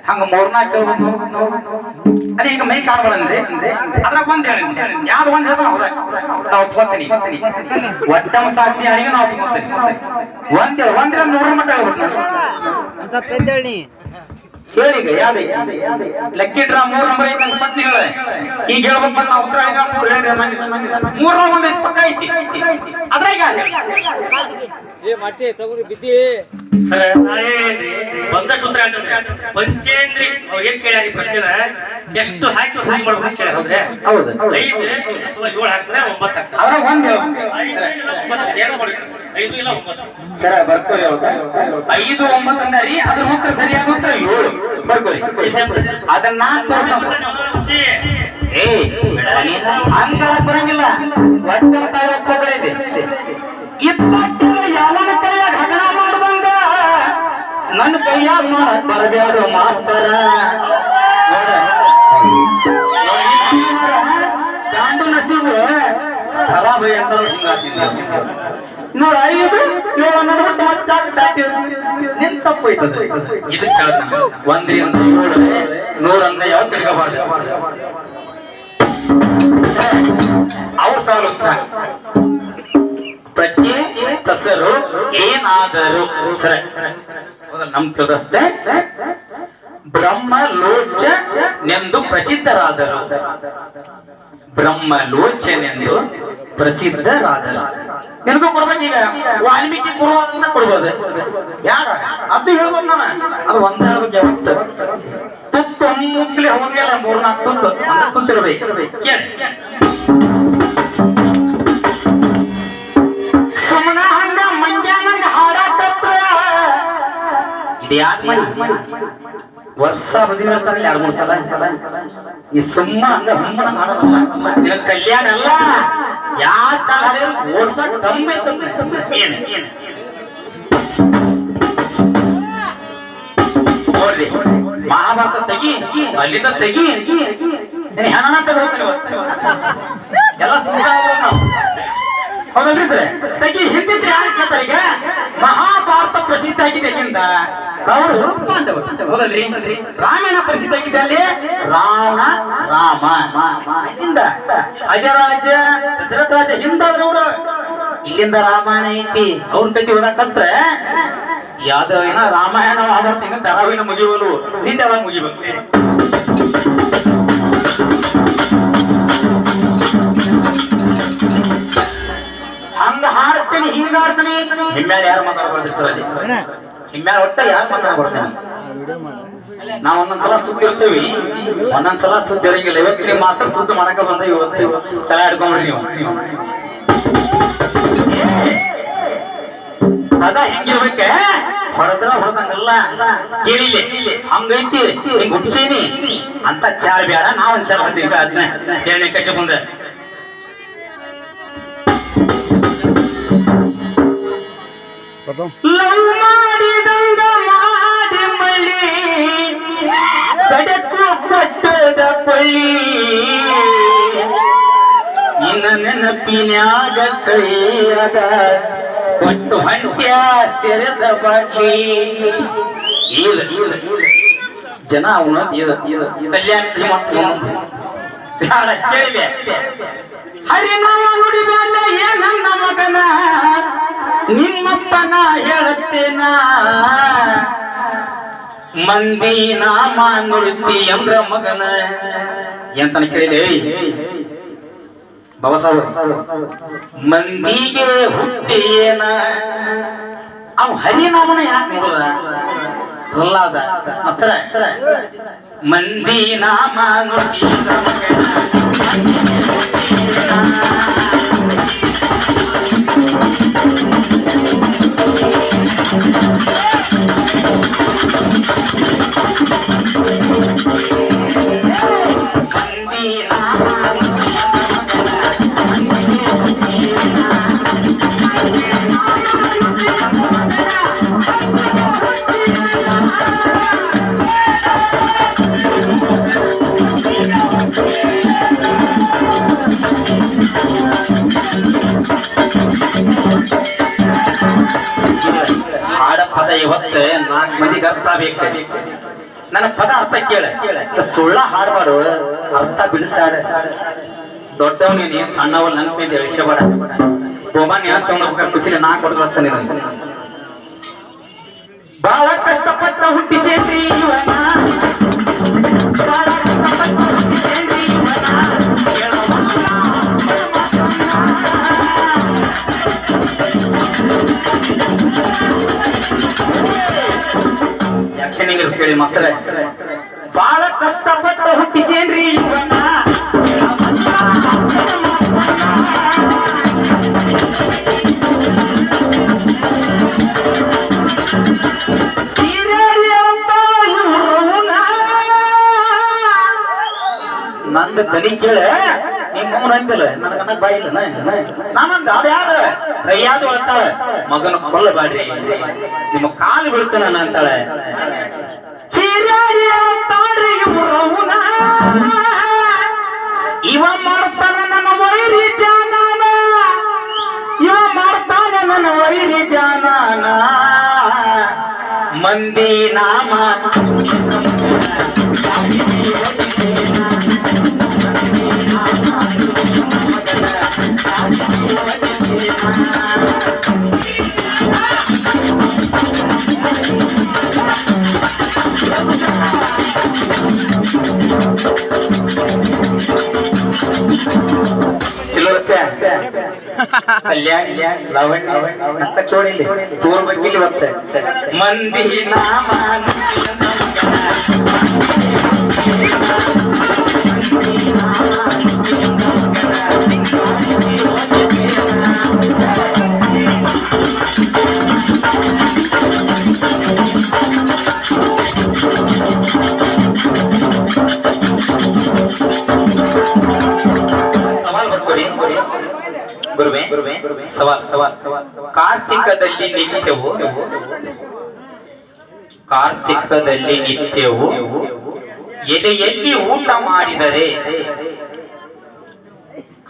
ಹಂಗ ಮೂರ್ನಾಲ್ಕು ಅದೇ ಈಗ ಮೈ ಕಾಣಬಾರಂದ್ರೆ ಅದ್ರಾಗ ಒಂದ್ ಹೇಳಿ ಯಾವ್ದು ಒಂದ್ ಹೇಳ್ತಾನ ಹೌದಾ ನಾವು ಒಪ್ಕೊತೀನಿ ಒಟ್ಟಮ ಸಾಕ್ಷಿ ಆಡಿಗೆ ನಾವು ಒಪ್ಕೊತೀನಿ ಒಂದಿರ 100 ಮಟ್ಟ ಹೇಳ್ಬಿಟ್ಟು ಕೇಳಿಗ ಯಾವ್ದು ಲೆಕ್ಕಿಟ್ರ 3 ನಂಬರ್ ಐತಿ ನನ್ನ ಪತ್ನಿ ಹೇಳ ಈಗ ಹೇಳ್ಬೇಕು ಮತ್ತೆ ನಾವು ಉತ್ತರ ಹೇಳಿದ 3 ಹೇಳಿದ್ರೆ 3 ಒಂದ್ ಐತಿ ಪಕ್ಕ ಐತಿ ಅದ್ರಾಗ ಸರ್ ಬಂದ ಸೂತ್ರ ಪಂಚೇಂದ್ರಿ ಅವ್ರು ಏನ್ ಕೇಳ್ಯಾರ ಈ ಪ್ರಶ್ನೆನ ಎಷ್ಟು ಹಾಕಿ ರೂಢ ಮಾಡ್ಬೇಕು ಕೇಳ ಹೌದ್ರೆ 5 ಅಥವಾ 7 ಹಾಕ್ತಾರೆ 9 ಹಾಕ್ತಾರೆ ಅದ್ರಾಗ ಒಂದ್ 5 ಇಲ್ಲ 9 ಸರ ಬರ್ಕೋರಿ 5 9 ಅಂದ್ರಿ ಅದ್ರ ಉತ್ತರ ಸರಿಯಾದ ಉತ್ತರ 7 ಬರ್ಕೋರಿ ಅದನ್ನ ನಾನ್ ತೋರಿಸ್ತೀನಿ ಏ ಹಂಗಲ್ಲ ಬರಂಗಿಲ್ಲ ಒಟ್ಟಂತ ಒಪ್ಪಗಳ ಇದೆ ಇಪ್ಪತ್ತು ಯಾವನ ಕೈಯಾಗ ಹಗಣ ಮಾಡ್ದಂಗ ನನ್ನ ಕೈಯಾಗ ಮಾಡಕ್ ಬರಬೇಡ ಮಾಸ್ತರ ಗಾಂಡು ನಸೀಬು ಖರಾಬ್ ಅಂತ ಹಿಂಗಾಗ್ತಿದ್ದೆ ನೋಡ 5 7 ಬಿಟ್ಟು ಮತ್ತೆ ದಾಟಿ ನಿನ್ ತಪ್ಪು ಐತದ ಇದಕ್ಕೆ ಹೇಳ್ತಾನೆ 1 ರಿಂದ 7 100 ಅಂದ್ರೆ ಯಾವ ತಿರ್ಗಬಾರ್ದು ಅವ್ರ ಸಾಲು ಪ್ರಜ್ಞೆ ಹೆಸರು ಏನಾದರೂ ಸರಿ ನಮ್ ತಿಳಿದಷ್ಟೇ ಬ್ರಹ್ಮಲೋಚನೆಂದು ಪ್ರಸಿದ್ಧರಾದರು ಬ್ರಹ್ಮಲೋಚನೆಂದು ಪ್ರಸಿದ್ಧರಾದರು ನಿನಗೂ ಕೊಡ್ಬೇಕು ಈಗ ವಾಲ್ಮೀಕಿ ಗುರು ಅಂತ ಕೊಡ್ಬೋದು ಯಾರ ಅದು ಹೇಳ್ಬೋದು ನಾನು ಅದು ಒಂದ್ ಹೇಳ್ಬೇಕು ಯಾವತ್ತು ತುತ್ತು ಮುಗ್ಲಿ ಹೋಗ್ಲಿಲ್ಲ 3-4 ತುತ್ತು ಕುಂತಿರ್ಬೇಕು ಕೇಳಿ ಸುಮ್ಮನ ಹಂಗ ಮಂಡ್ಯಾನಂಗ ಹಾಡಾಕತ್ರ ಇದು ಯಾಕೆ ಮಾಡಿ ವರ್ಷ ಬದಿ ಹೇಳ್ತಾರೆ 2-3 ಸಲ ಈ ಸುಮ್ಮ ಹಂಗ ಹಮ್ಮನಂಗ ಹಾಡೋದಲ್ಲ ನಿನ್ನ ಕಲ್ಯಾಣ ಅಲ್ಲ ಯಾ ಚಾಲ ಹಾಡಿದ್ರೆ ಓಡ್ಸಕ್ ದಮ್ಮೈತ ಏನು ನೋಡ್ರಿ ಮಹಾಭಾರತ ತೆಗಿ ಅಲ್ಲಿಂದ ತೆಗಿ ಹೆಣ ತೆಗೆದು ಎಲ್ಲ ಸುಮ್ಮನೆ ನಾವು ಹೌದಲ್ರಿ ಸರ್ ತೆಗಿ ಹಿಂದಿದ್ದ ಯಾರು ಕೇಳ್ತಾರೆ ಈಗ ಮಹಾಭಾರತ ಪ್ರಸಿದ್ಧ ಆಗಿದೆ ಯಾಕಿಂದ ಅವರು ಪಾಂಡವರು ಹೌದಲ್ರಿ ರಾಮಾಯಣ ಪ್ರಸಿದ್ಧ ಆಗಿದೆ ಅಲ್ಲಿ ರಾವಣ ರಾಮ ಹಿಂದ ಅಜರಾಜ ದಶರಥ ರಾಜ ಹಿಂದಾದ್ರೆ ಅವರು ಇಲ್ಲಿಂದ ರಾಮಾಯಣ ಐತಿ ಅವ್ರ ಕತಿ ಓದಾಕತ್ರ ಯಾವ್ದೋ ಏನ ರಾಮಾಯಣ ಮಹಾಭಾರತ ಧಾರಾವಾಹಿನ ಮುಗಿಯುವಲು ನಿಂದ ಯಾವಾಗ ಮುಗಿಬೇಕು ಹಂಗ ಹಾಡ್ತೇನೆ ಹಿಂಗ ಆಡ್ತೇನೆ ಹಿಮ್ಮ್ಯಾಲ ಯಾರು ಮಾತಾಡ್ಬಾರ್ದ್ರಿ ಸರ್ ಅಲ್ಲಿ ಹಿಮ್ಮ್ಯಾಲ ಒಟ್ಟ ಯಾರು ಮಾತಾಡ್ಬಾರ್ದೇನೆ ನಾವ್ ಒಂದೊಂದ್ಸಲ ಸುದ್ದಿ ಇರ್ತೀವಿ ಒಂದೊಂದ್ಸಲ ಸುದ್ದಿ ಇರಂಗಿಲ್ಲ ಇವತ್ತು ನೀವು ಮಾತ್ರ ಸುದ್ದಿ ಮಾಡಕ ಬಂದ ಇವತ್ತು ತಲೆ ಹಿಡ್ಕೊಂಡ್ರಿ ನೀವು ಅದ ಹಿಂಗಿರ್ಬೇಕೆ ಹೊಡೆದ್ರ ಹೊಡೆದಂಗಲ್ಲ ಕೇಳಿಲಿ ಹಂಗೈತಿ ಹಿಂಗ್ ಹುಟ್ಟಿಸೀನಿ ಅಂತ ಚಾಲ್ ಬೇಡ ನಾವೊಂದ್ ಚಾಲ್ ಬರ್ತೀವಿ ಅದನ್ನ ಹೇಳಿ ಕಷ್ಟ ಬಂದ ಲವ್ ಮಾಡಿದಂಗ ಮಾಡಿ ಮಳ್ಳಿ ಕಡಕು ಪಟ್ಟದ ಪಳ್ಳಿ ಇನ್ನ ನೆನಪಿನ್ಯಾಗ ಕೈಯಾಗ ಕೊಟ್ಟು ಹಂಟ್ಯ ಸೆರೆದ ಬಾಟ್ಲಿ ಜನ ಅವನು ಕಲ್ಯಾಣ ಕೇಳಿದೆ ಹರಿನಾಮ ನುಡಿಬೇಡ ನನ್ನ ಮಗನ ನಿಮ್ಮಪ್ಪನ ಹೇಳುತ್ತೇನ ಮಂದಿ ನಾಮ ನುಡಿತಿ ಅಂದ್ರ ಮಗನ ಎಂತನ ಕೇಳಿದೆ ಬಾಬಾಸಾಹೇಬ್ ಮಂದಿಗೆ ಹುಟ್ಟಿ ಏನ ಅವ್ ಹರಿನಾಮನ ಯಾಕೆ ನೋಡುದ ಪ್ರಹ್ಲಾದ ಮಾಸ್ತರ ಮಂದಿ ನಾಮ ನುಡಿ ಇವತ್ತ ಇವತ್ತ 4 ಮಂದಿಗೆ ಅರ್ಥ ಬೇಕು. ನನ್ನ ಪದ ಅರ್ಥ ಕೇಳ, ಸುಳ್ಳ ಹಾಡ್ಬಾರು, ಅರ್ಥ ಬಿಡಿಸಾಡ. ದೊಡ್ಡವನೇನು ಏನ್ ಸಣ್ಣವ ನನ್ ಮೇಲೆ ಎಳಿಸಬೇಡ. ಒಬ್ಬನ್ ಯಾಕೆ ತಗೊಂಡ್ಬೇಕಾದ್ರೆ ಖುಷಿಲಿ ನಾ ಕೊಡ್ತಾನೆ. ಬಹಳ ಕಷ್ಟಪಟ್ಟ ಹುಟ್ಟಿಸೇನ್ರಿ ಇವನ, ಬಹಳ ಕಷ್ಟಪಟ್ಟ ಹುಟ್ಟಿಸೇನ್ರಿ ಇವನ. ಯಕ್ಷಣಿಗೆ ಕೇಳಿ ಮಸ್ತರ, ಬಹಳ ಕಷ್ಟಪಟ್ಟ ಹುಟ್ಟಿಸೇನ್ರಿ ಇವನ. ನಂದು ತನಿ ಕೇಳ, ನಿಮ್ಮ ಮೌನ ಅಂತಿಲ್ಲ, ನನಗನ್ನ ಬಾಯಿ ಇಲ್ಲ. ನಾನಂದ ಅದ ಯಾರ ಕೈಯಾದ ಹೇಳ್ತಾಳ, ಮಗನ ಕೊಲ್ಲಬಾಡ್ರಿ, ನಿಮ್ಮ ಕಾಲು ಬೀಳ್ತಾನ ಅಂತಾಳೆ. ಇವ ಮಾಡ್ತಾನ ನನ್ನ ವೈರಿ ಧ್ಯಾನ, ಇವ ಮಾಡ್ತಾನ ನನ್ನ ವೈರಿ ಧ್ಯಾನ. ಮಂದಿ ನಾಮ ಕಲ್ಯಾಣಿ ಲವಣ್ಯ ಅಂತ ಚೋಡಿಲಿ ತೋರ್ ಬಗ್ಗಿಲಿ ಬರ್ತೇ. ಮಂದಿ ನಾಮ ಗುರುವೆ ಸವಾಲ್. ಕಾರ್ತಿಕದಲ್ಲಿ ನಿತ್ಯವು ಎಲೆಯಲ್ಲಿ ಊಟ ಮಾಡಿದರೆ,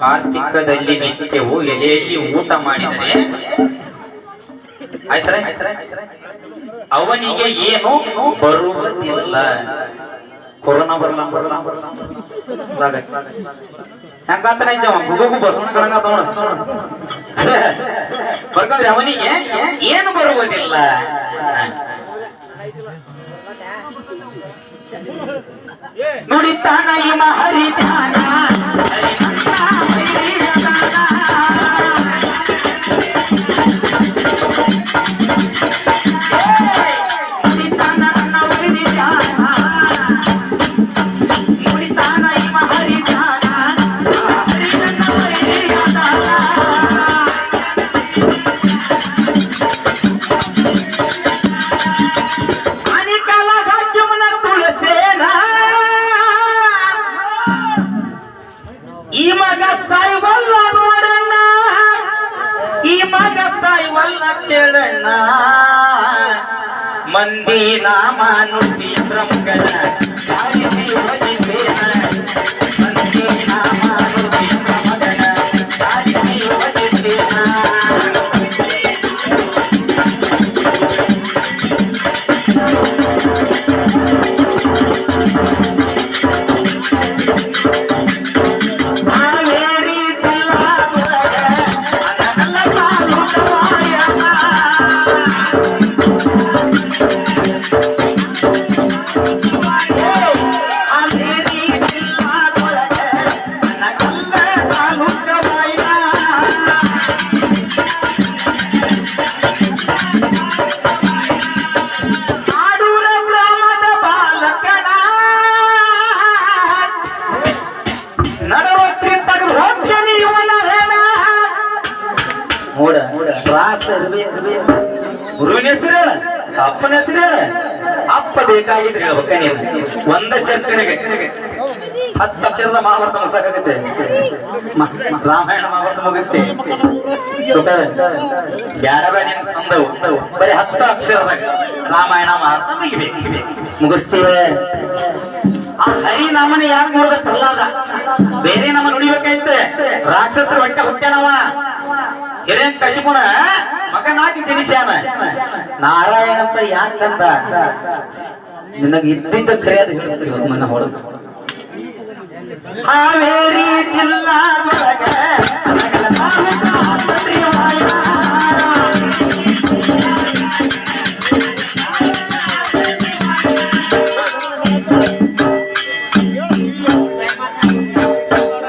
ಕಾರ್ತಿಕದಲ್ಲಿ ನಿತ್ಯವು ಎಲೆಯಲ್ಲಿ ಊಟ ಮಾಡಿದರೆ ಅವನಿಗೆ ಏನು ಬರುವುದಿಲ್ಲ. ಕೊರೋನಾ ಬರಲ್ಲ ಹೆಂಗಾತನ ಗುಗುಗು ಬಸವಣ್ಣ ಬರ್ಕಂದ್ರೆ ಅವನಿಗೆ ಏನು ಬರುವುದಿಲ್ಲ. ನುಡಿತಾನ ಇಮ ಹರಿದಾನ ಕೇಳಣ್ಣ. ಮಂದಿ ನಾಮ ನುಡಿ ಮಗನ ಸಾರಿಸಿ ಒಲಿಬೇನ, ಮಂದಿ ನಾಮ ನುಡಿ ಮಗನ ಸಾರಿಸಿ ಒಲಿಬೇನ. ಗುರುವಿನ ಹೆಸರು ಹೇಳ, ಅಪ್ಪನ ಹೆಸರು ಹೇಳ. ಅಪ್ಪ ಬೇಕಾಗಿದ್ರೆ ಹೇಳ್ಬೇಕ ನೀನು. ಒಂದ ಶರ್ಕನಿಗೆ 10 ಅಕ್ಷರದ ಮಹಾಭಾರತ ಮುಗಿಸಾಕತ್ತೆ, ರಾಮಾಯಣ ಮಹಾಭಾರತ ಮುಗಿಸ್ತಿ. ಬ್ಯಾಡ ಬೇಡ ನಿನ್ ಸಂದವು ಬರೀ 10 ಅಕ್ಷರದಾಗ ರಾಮಾಯಣ ಮಹಾಭಾರತ ಮುಗಿಸ್ತೀವಿ. ಆ ಹರಿನಾಮನ ಯಾಕೆ ನೋಡಿದ ಪ್ರಹ್ಲಾದ ಬೇರೆ ನಾಮ ನುಡಿಬೇಕಾಯ್ತೆ. ರಾಕ್ಷಸರ ಹೊಟ್ಟೆ ಹುಟ್ಟ್ಯಾನವ, ಹಿರೇನ್ ಕಶಿಪುಣ ಮಗನಾಗಿ ಜನಿಸ್ಯಾನ ನಾರಾಯಣ ಅಂತ ಯಾಕಂತ ನಿನಗೆ ಇದ್ದಿದ್ದ ಕರೆಯಾದ ಹೇಳ್ತೀವಿ ನನ್ನ ಹೊಡೆದು ಹಾವೇರಿ ಜಿಲ್ಲಾ